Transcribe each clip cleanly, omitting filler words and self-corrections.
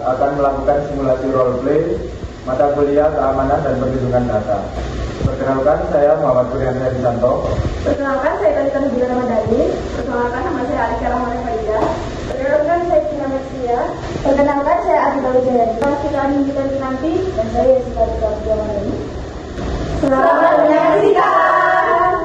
akan melakukan simulasi role play mata kuliah keamanan dan perlindungan data. Perkenalkan, saya Muhammad Purianto Disanto. Perkenalkan, saya Talita Nabila Ramadhani. Perkenalkan, nama saya Alika Rahman Faida. Perkenalkan, saya Tina Mersia. Perkenalkan, saya Adi Bawijayadi. Kita menunjukkan nanti, dan saya Yesika Ramadhani. Selamat menyaksikan.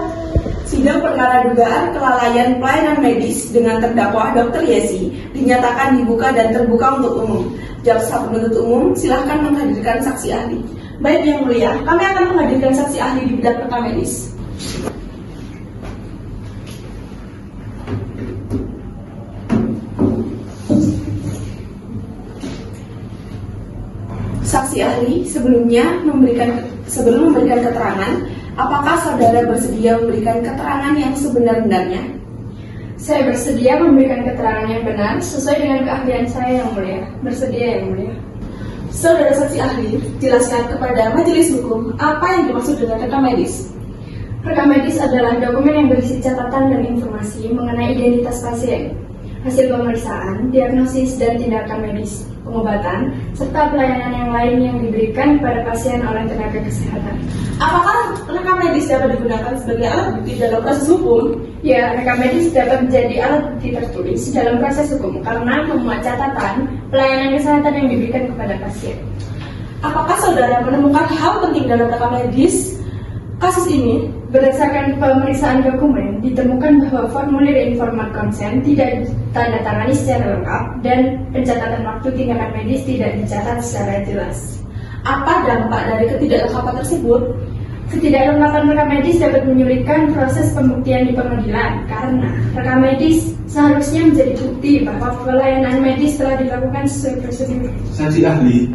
Sidang perkara dugaan kelalaian pelayanan medis dengan terdakwa Dr. Yesi dinyatakan dibuka dan terbuka untuk umum. Jaksa penuntut umum silahkan menghadirkan saksi ahli. Baik Yang Mulia, kami akan menghadirkan saksi ahli di bidang rekam medis. Saksi ahli sebelum memberikan keterangan, apakah saudara bersedia memberikan keterangan yang sebenar-benarnya? Saya bersedia memberikan keterangan yang benar sesuai dengan keahlian saya, Yang Mulia. Bersedia, Yang Mulia. Saudara saksi ahli, jelaskan kepada majelis hukum apa yang dimaksud dengan rekam medis. Rekam medis adalah dokumen yang berisi catatan dan informasi mengenai identitas pasien, hasil pemeriksaan, diagnosis dan tindakan medis, pengobatan, serta pelayanan yang lain yang diberikan kepada pasien oleh tenaga kesehatan. Apakah rekam medis dapat digunakan sebagai alat bukti dalam proses hukum? Ya, rekam medis dapat menjadi alat bukti tertulis dalam proses hukum karena memuat catatan pelayanan kesehatan yang diberikan kepada pasien. Apakah saudara menemukan hal penting dalam rekam medis kasus ini? Berdasarkan pemeriksaan dokumen, ditemukan bahwa formulir informat konsen tidak ditandatangani secara lengkap dan pencatatan waktu tindakan medis tidak dicatat secara jelas. Apa dampak dari ketidaklengkapan tersebut? Ketidaklengkapan rekam medis dapat menyulitkan proses pembuktian di pengadilan karena rekam medis seharusnya menjadi bukti bahwa pelayanan medis telah dilakukan sesuai prosedur. Saksi ahli,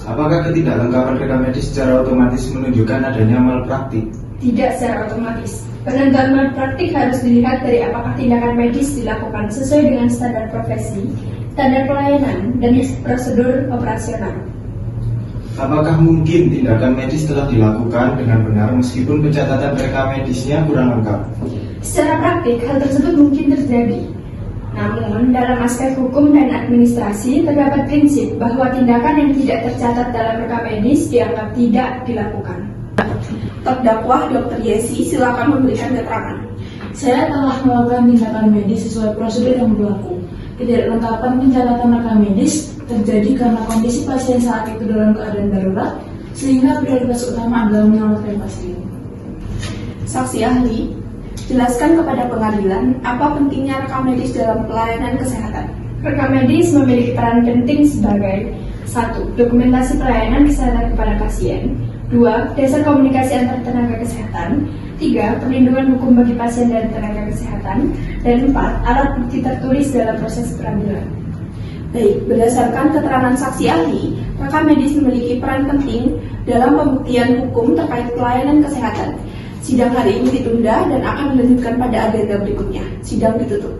apakah ketidaklengkapan rekam medis secara otomatis menunjukkan adanya malpraktik? Tidak secara otomatis. Penentuan malpraktik harus dilihat dari apakah tindakan medis dilakukan sesuai dengan standar profesi, standar pelayanan, dan prosedur operasional. Apakah mungkin tindakan medis telah dilakukan dengan benar meskipun pencatatan rekam medisnya kurang lengkap? Secara praktik, hal tersebut mungkin terjadi. Namun, dalam aspek hukum dan administrasi, terdapat prinsip bahwa tindakan yang tidak tercatat dalam rekam medis dianggap tidak dilakukan. Terdakwa Dr. Yesi silakan memberikan keterangan. Saya telah melakukan tindakan medis sesuai prosedur yang berlaku. Ketidaklengkapan pencatatan rekam medis terjadi karena kondisi pasien saat itu dalam keadaan darurat, sehingga prioritas utama adalah menyelamatkan pasien. Saksi ahli, jelaskan kepada pengadilan apa pentingnya rekam medis dalam pelayanan kesehatan. Rekam medis memiliki peran penting sebagai 1. Dokumentasi pelayanan kesehatan kepada pasien. 2. Dasar komunikasi antar tenaga kesehatan. 3. Perlindungan hukum bagi pasien dan tenaga kesehatan. Dan 4. Alat bukti tertulis dalam proses peradilan. Baik, berdasarkan keterangan saksi ahli, rekam medis memiliki peran penting dalam pembuktian hukum terkait pelayanan kesehatan. Sidang hari ini ditunda dan akan dilanjutkan pada agenda berikutnya. Sidang ditutup.